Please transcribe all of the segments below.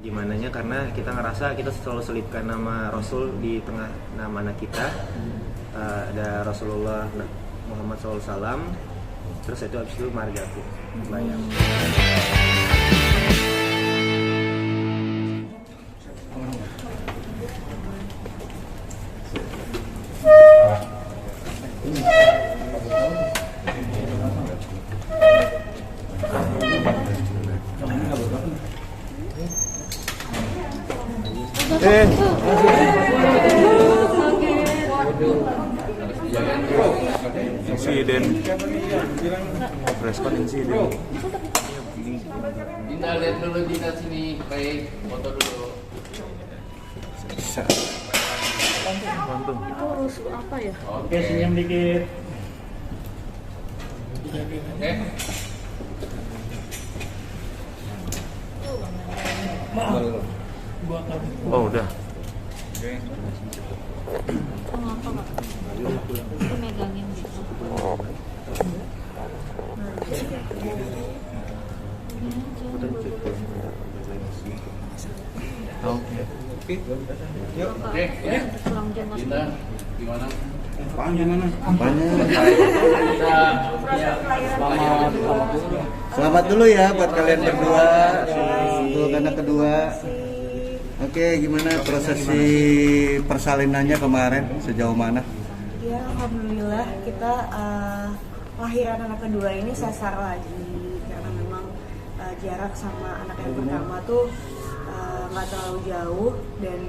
Gimana nya karena kita ngerasa kita selalu selipkan nama Rasul di tengah nama anak kita. Ada Rasulullah Muhammad SAW, terus itu abis itu margaku bayang. Insiden respon insiden. Dinda lihat dulu Dinda sini, baik foto dulu. Itu urus apa ya? Oke, senyum dikit. Oke. Oh udah. Ngapa nggak? Itu megangin gitu. Oke. Oke, ya. Kurang jam mas. Dinda, gimana? Selamat dulu ya buat kalian berdua untuk anak kedua. Oke, gimana prosesi persalinannya kemarin sejauh mana? Ya, alhamdulillah kita lahiran anak kedua ini sesar lagi karena memang jarak sama anak yang pertama tuh nggak terlalu jauh dan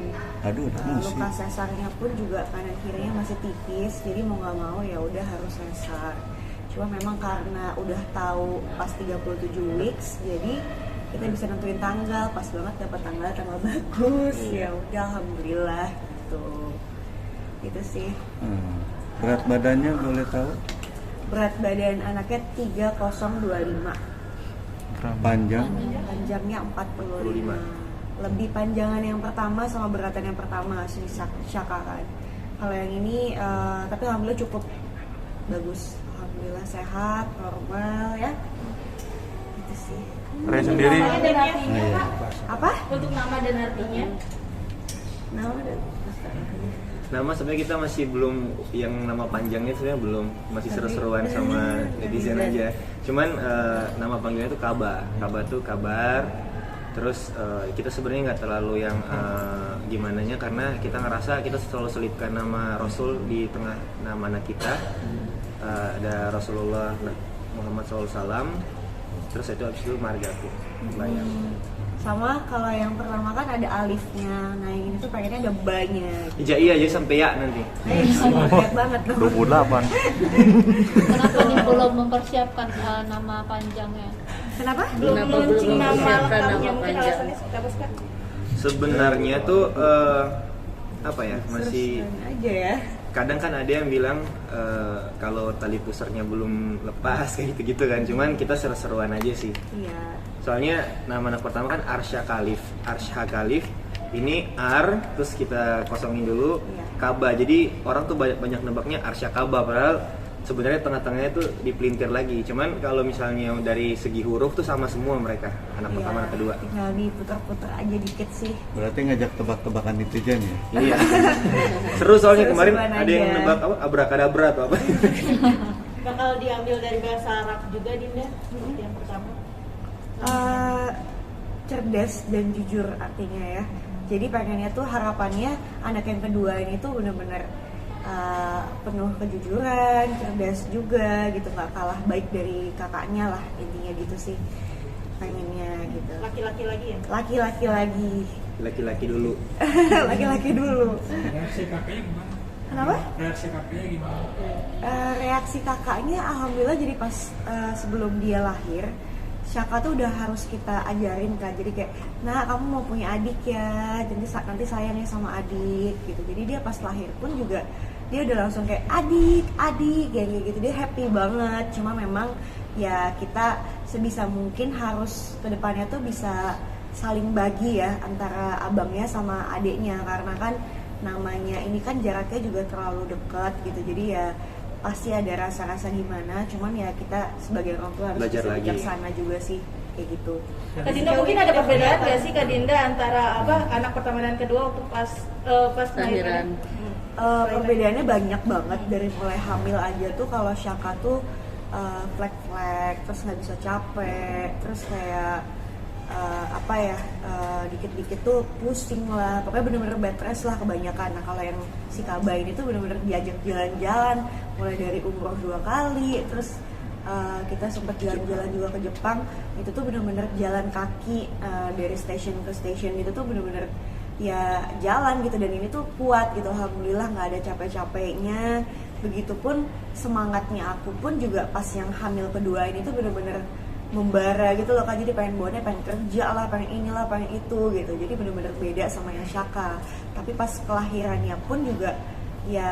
luka sesarnya pun juga kanan kirinya masih tipis, jadi mau nggak mau ya udah harus sesar. Cuma memang karena udah tahu pas 37 weeks, jadi kita bisa nentuin tanggal, pas banget dapat tanggal bagus. Ya udah alhamdulillah gitu sih. Berat badannya boleh tahu? Berat badan anaknya 3025. Panjangnya 45. Lebih panjangan yang pertama sama beratan yang pertama si Syaka kan. Kalau yang ini tapi alhamdulillah cukup bagus. Alhamdulillah sehat, normal ya. Gitu sih. Ray sendiri. Apa? Untuk nama dan artinya? Nama sebenarnya kita masih belum, yang nama panjangnya sebenarnya belum, masih seru-seruan sama netizen aja. Cuman nama panggilnya itu Kaba. Kaba tuh kabar. Terus kita sebenarnya nggak terlalu yang gimana nya karena kita ngerasa kita selalu selipkan nama Rasul di tengah nama anak kita. Ada Rasulullah Muhammad SAW, terus itu abis itu margaku bayang. Sama kalau yang pertama kan ada alifnya, nah yang ini tuh pengennya ada banyak. Iya aja sampai ya nanti. Banyak banget loh. 28. Kenapa nih belum mempersiapkan nama panjangnya? Kenapa? Belum launching nama lengkapnya, mungkin alasannya seperti apa sih? Sebenarnya tuh apa ya, masih Terus aja ya. kadang kan ada yang bilang kalau tali pusarnya belum lepas kayak gitu-gitu kan, cuman kita seru-seruan aja sih. Iya. Soalnya nama anak pertama kan Arsya Khalif, ini R terus kita kosongin dulu, Iya. Kaba, jadi orang tuh banyak nebaknya Arsya Kaba, padahal sebenarnya tengah-tengahnya tuh dipelintir lagi. Cuman kalau misalnya dari segi huruf tuh sama semua mereka, anak pertama anak kedua. Tinggal diputar-putar aja dikit sih. Berarti ngajak tebak-tebakan netizen ya? Iya. Seru soalnya kemarin Seru-seruan ada yang aja. nebak apa abrakadabra atau apa. Bakal diambil dari bahasa Arab juga Dinda seperti yang pertama. Cerdas dan jujur artinya ya. Jadi pengennya tuh harapannya anak yang kedua ini tuh benar-benar penuh kejujuran, cerdas juga gitu, nggak kalah baik dari kakaknya lah, intinya gitu sih pengennya gitu. Laki-laki lagi ya? Laki-laki lagi. Laki-laki dulu. Laki-laki dulu. Reaksi kakaknya gimana? Kenapa? Reaksi kakaknya gimana? Reaksi kakaknya alhamdulillah jadi pas sebelum dia lahir, Syaka tuh udah harus kita ajarin kan, jadi kayak, nah kamu mau punya adik ya, jadi nanti sayangnya sama adik gitu. Jadi dia pas lahir pun juga dia udah langsung kayak adik kayak gitu, dia happy banget. Cuma memang ya kita sebisa mungkin harus kedepannya tuh bisa saling bagi ya antara abangnya sama adiknya, karena kan namanya ini kan jaraknya juga terlalu dekat gitu, jadi ya pasti ada rasa-rasa gimana. Cuman ya kita sebagai orang tua harus Belajar bisa lagi. bijaksana juga sih. kayak gitu. Kak Dinda mungkin ada perbedaan nggak sih Kak Dinda antara anak pertama dan kedua waktu pas Lahiran. Perbedaannya banyak banget, dari mulai hamil aja tuh kalau Syaka tuh flek-flek, terus nggak bisa capek, terus kayak dikit-dikit tuh pusing lah, pokoknya bener-bener bed rest lah kebanyakan. Nah kalau yang si Kaba ini tuh bener-bener diajak jalan-jalan, mulai dari umroh 2 kali, terus kita sempat jalan-jalan juga ke Jepang, itu tuh bener-bener jalan kaki dari station ke station, itu tuh bener-bener ya jalan gitu, dan ini tuh kuat gitu, alhamdulillah nggak ada capek-capeknya. Begitupun semangatnya aku pun juga pas yang hamil kedua ini tuh bener-bener membara gitu loh Kak, jadi pengen bawanya, pengen kerja lah, pengen inilah, pengen itu gitu, jadi bener-bener beda sama yang Syaka. Tapi pas kelahirannya pun juga ya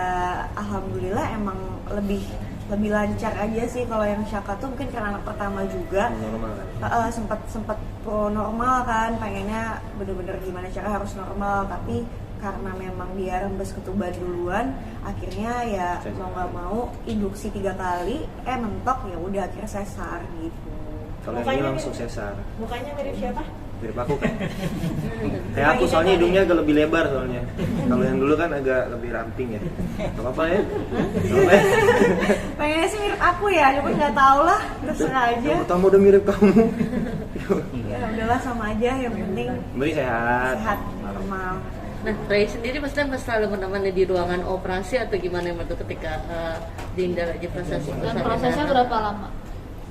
alhamdulillah emang lebih lancar aja sih. Kalau yang Syaka tuh mungkin karena anak pertama juga Normal kan? sempat pro normal kan, pengennya bener-bener gimana cara harus normal, tapi karena memang dia rembes ketuban duluan, akhirnya ya mau nggak mau induksi 3 kali, mentok, ya udah akhirnya sesar gitu. Kalau yang ini langsung sesar. Mukanya mirip siapa? Mirip aku kan? Kayak aku soalnya hidungnya agak lebih lebar soalnya. Kalau yang dulu kan agak lebih ramping ya. Gak apa-apa ya? Pengennya sih mirip aku ya, cuma nggak tahu lah, terserah aja. Yang pertama udah mirip kamu. Ya udahlah sama aja, yang penting Beri sehat. normal. Nah, Ray sendiri maksudnya selalu menemani di ruangan operasi atau gimana waktu ketika Dinda lagi proses? Dan prosesnya berapa lama?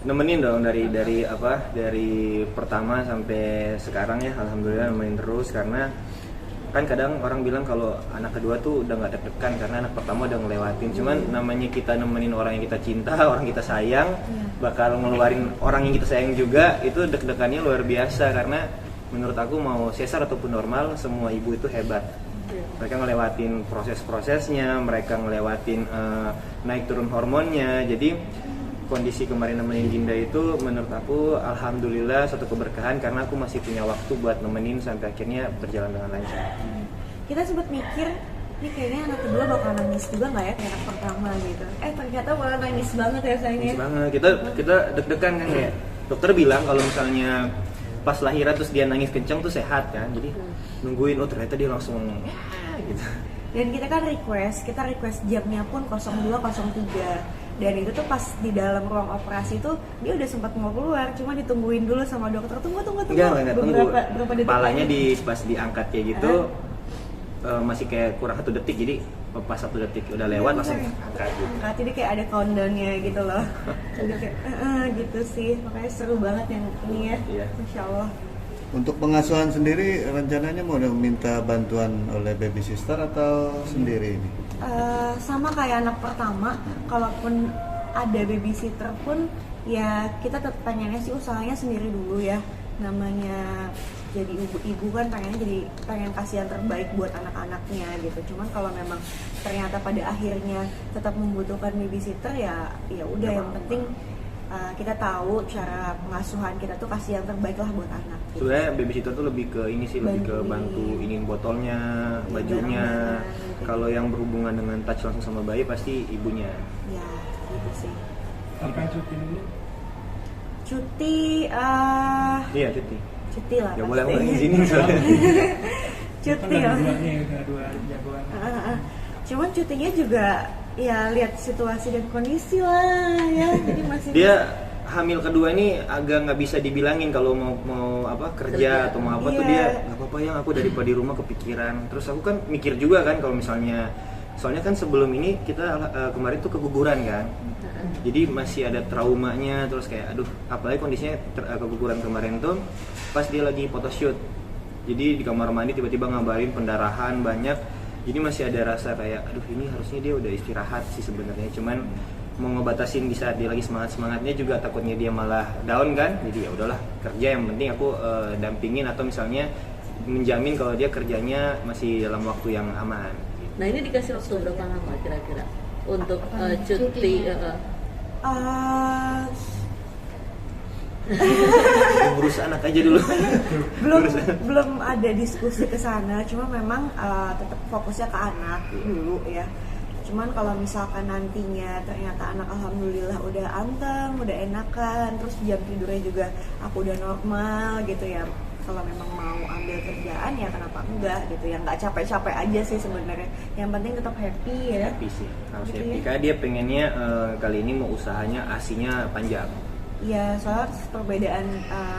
Nemenin dong dari pertama sampai sekarang ya, alhamdulillah nemenin terus. Karena kan kadang orang bilang kalau anak kedua tuh udah nggak deg-degan karena anak pertama udah ngelewatin. Cuman namanya kita nemenin orang yang kita cinta, orang kita sayang, bakal ngeluarin orang yang kita sayang juga, itu deg-degannya luar biasa. Karena menurut aku mau sesar ataupun normal, semua ibu itu hebat. Mereka ngelewatin proses-prosesnya, mereka ngelewatin naik turun hormonnya. Jadi kondisi kemarin nemenin Dinda itu menurut aku alhamdulillah suatu keberkahan, karena aku masih punya waktu buat nemenin sampai akhirnya berjalan dengan lancar. Kita sempat mikir, ini kayaknya anak kedua bakal nangis juga nggak ya kayak anak pertama gitu. Ternyata malah nangis banget ya sayangnya. Nangis banget. Kita deg-degan kan, kayak dokter bilang kalau misalnya pas lahiran terus dia nangis kencang tuh sehat kan. Jadi nungguin, oh ternyata dia langsung gitu. Dan kita kan request jamnya pun 02.03. Dan itu tuh pas di dalam ruang operasi tuh dia udah sempat mau keluar, cuma ditungguin dulu sama dokter. Tunggu. Enggak tunggu. Berapa detik Palanya lagi? pas diangkat kayak gitu masih kayak kurang 1 detik. Jadi pas 1 detik udah lewat langsung angkat gitu. Jadi kayak ada countdown-nya gitu loh. Jadi kayak gitu sih. Makanya seru banget yang ini ya. Iya. Masya Allah. Untuk pengasuhan sendiri rencananya mau minta bantuan oleh baby sister atau sendiri ini? Sama kayak anak pertama, kalaupun ada babysitter pun ya kita tetap pengennya sih usahanya sendiri dulu ya. Namanya jadi ibu kan pengen kasih yang terbaik buat anak-anaknya gitu. Cuman kalau memang ternyata pada akhirnya tetap membutuhkan babysitter, ya udah, yang penting kita tahu cara pengasuhan kita tuh kasih yang terbaik lah buat anak gitu. Sebenarnya babysitter tuh lebih ke ini sih, lebih ke bantu iniin botolnya, bajunya. Kalau yang berhubungan dengan touch langsung sama bayi pasti ibunya. Ya gitu sih. Kapan cuti dulu? Cuti Iya, cuti. lah Ya pasti. boleh aku izinin soalnya. Cuti Kan lah. ada duanya, udah 2 jagoan. Cuman cutinya juga ya lihat situasi dan kondisi lah ya. Jadi masih Dia hamil kedua ini agak nggak bisa dibilangin kalau mau kerja atau mau apa tuh, dia nggak apa-apa yang aku daripada di rumah kepikiran. Terus aku kan mikir juga kan kalau misalnya, soalnya kan sebelum ini kita kemarin tuh keguguran kan, jadi masih ada traumanya. Terus kayak aduh, apalagi kondisinya keguguran kemarin tuh pas dia lagi photoshoot, jadi di kamar mandi tiba-tiba ngabarin pendarahan banyak. Jadi masih ada rasa kayak aduh, ini harusnya dia udah istirahat sih sebenarnya, cuman mau ngebatasin di saat dia lagi semangatnya juga takutnya dia malah down kan. Jadi ya udahlah, kerja, yang penting aku dampingin atau misalnya menjamin kalau dia kerjanya masih dalam waktu yang aman. Nah, ini dikasih waktu berapa lama kira-kira untuk cuti? Urus anak aja dulu. belum ada diskusi ke sana, cuma memang tetap fokusnya ke anak dulu ya. Cuman kalau misalkan nantinya ternyata anak alhamdulillah udah anteng, udah enakan, terus jam tidurnya juga aku udah normal gitu ya. Kalau memang mau ambil kerjaan ya kenapa enggak gitu ya, nggak capek-capek aja sih sebenarnya. Yang penting tetap happy ya. Happy sih, harus Gitu happy. ya. Karena dia pengennya kali ini mau usahanya asinya panjang. Ya soalnya perbedaan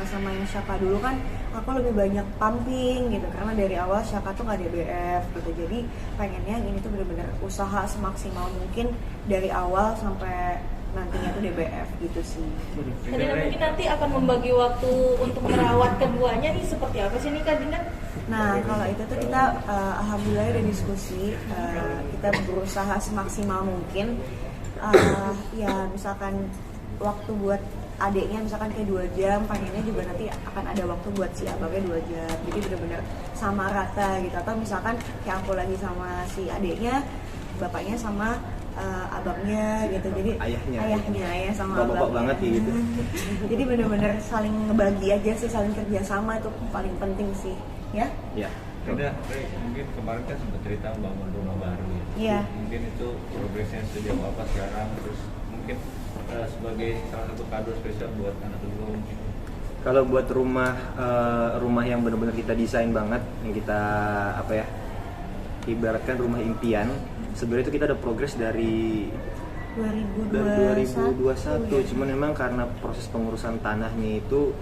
sama yang Syaka dulu kan aku lebih banyak pumping gitu, karena dari awal Syaka tuh nggak DBF gitu, jadi pengennya yang ini tuh bener-bener usaha semaksimal mungkin dari awal sampai nantinya tuh DBF gitu sih. Tadi mungkin nanti akan membagi waktu untuk merawat keduanya nih seperti apa sih nih Kak Dinda? Nah kalau itu tuh kita alhamdulillah udah diskusi, kita berusaha semaksimal mungkin. Ya misalkan waktu buat adiknya misalkan kayak 2 jam, pengennya juga nanti akan ada waktu buat si abangnya 2 jam, jadi benar-benar sama rata gitu. Atau misalkan kayak aku lagi sama si adiknya, bapaknya sama abangnya gitu, jadi ayah sama Bapak-bapak abangnya banget ya gitu. Jadi benar-benar saling ngebagi aja sih, saling kerjasama itu paling penting sih ya. Ya. Udah, mungkin kemarin kan sempat cerita bangun rumah baru ya. Iya. Mungkin itu progresnya sejauh apa sekarang, terus mungkin sebagai salah satu kado spesial buat anak dulu. Kalau buat rumah yang benar-benar kita desain banget, yang kita ibaratkan rumah impian, sebenarnya itu kita ada progres dari 2021. Cuman memang karena proses pengurusan tanahnya itu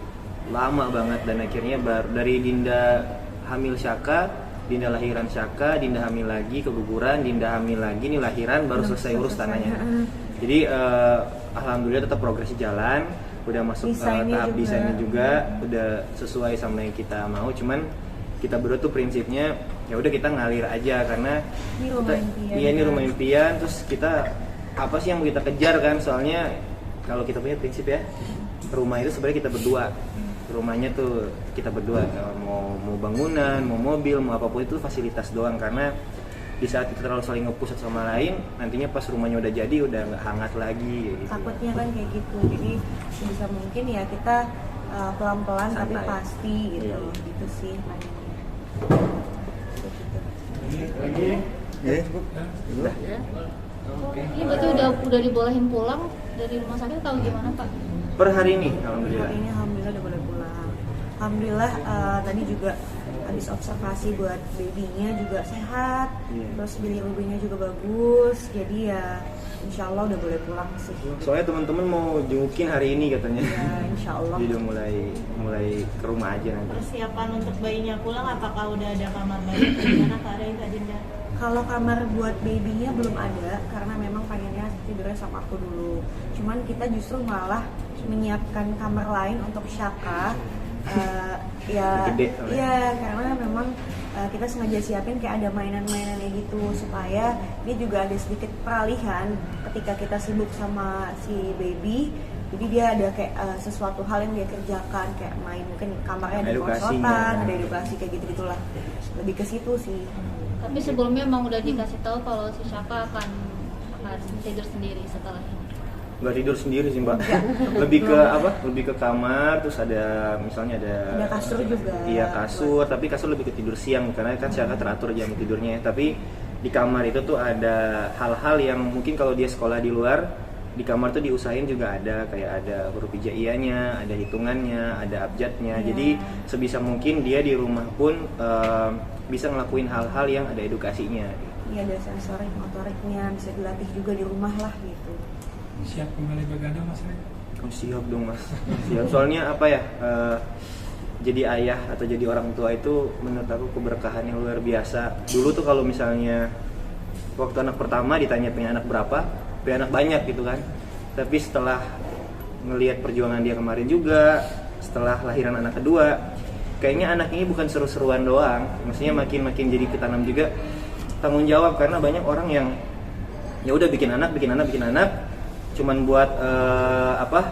lama banget, dan akhirnya dari Dinda hamil Syaka, Dinda lahiran Syaka, Dinda hamil lagi, keguguran, Dinda hamil lagi, nih lahiran baru selesai urus tanahnya. Jadi alhamdulillah tetap progresnya jalan, udah masuk tahap desainnya juga udah sesuai sama yang kita mau. Cuman kita berdua tuh prinsipnya ya udah kita ngalir aja, karena ini rumah impian. Terus kita apa sih yang mau kita kejar kan, soalnya kalau kita punya prinsip ya, rumah itu sebenarnya kita berdua. Rumahnya tuh kita berdua, mau bangunan, mau mobil, mau apapun itu fasilitas doang. Karena di saat kita terlalu saling nge-push satu sama lain, nantinya pas rumahnya udah jadi udah nggak hangat lagi gitu. Takutnya kan kayak gitu, jadi sebisa mungkin ya kita pelan-pelan tapi pasti gitu. Iya. Gitu sih Lagi. Ini berarti udah dibolehin pulang dari rumah sakit atau gimana Pak? Per hari ini alhamdulillah. Hari ini alhamdulillah udah boleh pulang. Alhamdulillah tadi juga habis observasi buat babynya juga sehat, terus bilirubinnya juga bagus, jadi ya insya Allah udah boleh pulang sih. Soalnya teman-teman mau jungukin hari ini katanya. Ya insya Allah. Jadi udah mulai ke rumah aja nanti. Persiapan untuk bayinya pulang, apakah udah ada kamar bayi? Gimana keadaan Kak Dinda? Kalau kamar buat babynya belum ada, karena memang pengennya tidurnya sama aku dulu. Cuman kita justru malah menyiapkan kamar lain untuk Syaka. Karena memang kita sengaja siapin kayak ada mainan-mainannya gitu, supaya dia juga ada sedikit peralihan ketika kita sibuk sama si baby. Jadi dia ada kayak sesuatu hal yang dia kerjakan, kayak main, mungkin kamarnya ada perosotan, ada edukasi kayak gitu-gitulah. Lebih ke situ sih. Tapi sebelumnya emang udah dikasih tahu kalau si Syaka akan tidur sendiri setelah ini. Nggak tidur sendiri sih Mbak. Lebih ke kamar, terus ada misalnya ada kasur juga. Iya kasur, tapi kasur lebih ke tidur siang karena kan Syaka teratur jam tidurnya. Tapi di kamar itu tuh ada hal-hal yang mungkin kalau dia sekolah di luar, di kamar tuh diusahain juga ada kayak ada huruf hijaiyahnya, ada hitungannya, ada abjadnya. Jadi sebisa mungkin dia di rumah pun bisa ngelakuin hal-hal yang ada edukasinya. Iya, ada sensorik, motoriknya, bisa dilatih juga di rumah lah gitu. Siap kembali begadang Mas Rek? Oh, siap dong Mas. Siap. Soalnya jadi ayah atau jadi orang tua itu menurut aku keberkahan yang luar biasa. Dulu tuh kalau misalnya waktu anak pertama ditanya pengen anak berapa, pengen anak banyak gitu kan. Tapi setelah ngelihat perjuangan dia kemarin juga, setelah lahiran anak kedua, kayaknya anak ini bukan seru-seruan doang. Maksudnya makin jadi ketanam juga tanggung jawab, karena banyak orang yang ya udah bikin anak cuman buat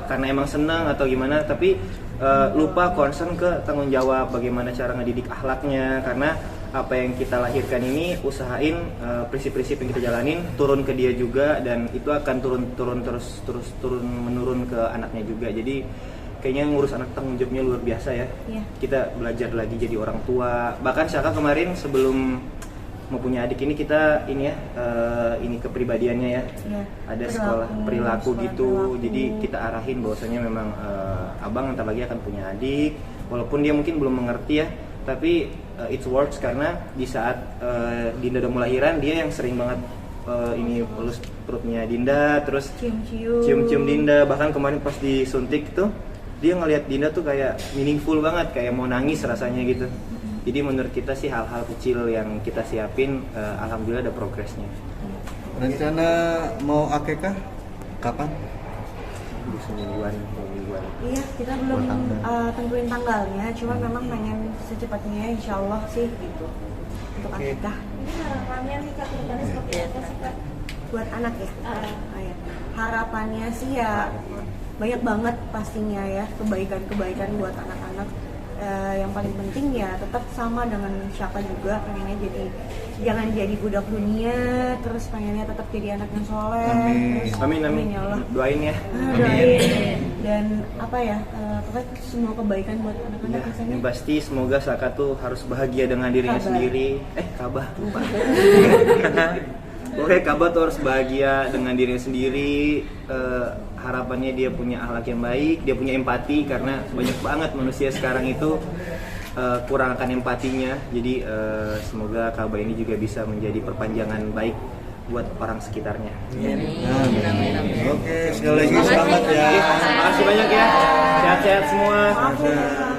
karena emang seneng atau gimana, tapi lupa concern ke tanggung jawab bagaimana cara ngedidik akhlaknya. Karena apa yang kita lahirkan ini usahain prinsip-prinsip yang kita jalanin turun ke dia juga, dan itu akan turun menurun ke anaknya juga. Jadi kayaknya ngurus anak tanggung jawabnya luar biasa ya. Kita belajar lagi jadi orang tua. Bahkan Syaka kemarin sebelum mau punya adik ini kita ini ya ini kepribadiannya ya. Ya, Ada sekolah perilaku gitu. perilaku. Jadi kita arahin bahwasanya memang abang ntar lagi akan punya adik. Walaupun dia mungkin belum mengerti ya, tapi it works karena di saat Dinda udah melahiran dia yang sering banget ini pelus perutnya Dinda, terus cium-cium Dinda. Bahkan kemarin pas disuntik tuh dia ngelihat Dinda tuh kayak meaningful banget, kayak mau nangis rasanya gitu. Jadi menurut kita sih hal-hal kecil yang kita siapin, alhamdulillah ada progresnya. Rencana mau akekah kapan? Di semingguan. Iya, kita belum tentuin tanggalnya, cuma memang pengen secepatnya insya Allah sih gitu untuk akikah. Ini harapannya nih Kak, kedepannya seperti apa sih Kak? Buat anak ya? Ya. Harapannya sih ya banyak banget pastinya ya, kebaikan-kebaikan buat anak-anak. Yang paling penting ya tetap sama dengan Syaka juga, pengennya jadi jangan jadi budak dunia, terus pengennya tetap jadi anak yang soleh. Amin. Ya Allah. Doain ya. Doain. Dan apa ya, pokoknya semua kebaikan buat anak-anak Ya, biasanya. yang pasti semoga Saka tuh harus bahagia dengan dirinya Kabar. sendiri. Kabah lupa. Oke, Kabah tuh harus bahagia dengan dirinya sendiri. Harapannya dia punya akhlak yang baik, dia punya empati karena banyak banget manusia sekarang itu kurang akan empatinya. Jadi semoga Kabah ini juga bisa menjadi perpanjangan baik buat orang sekitarnya. Oke, sekali lagi selamat ya. Terima kasih banyak ya. Sehat-sehat semua. Maaf ya.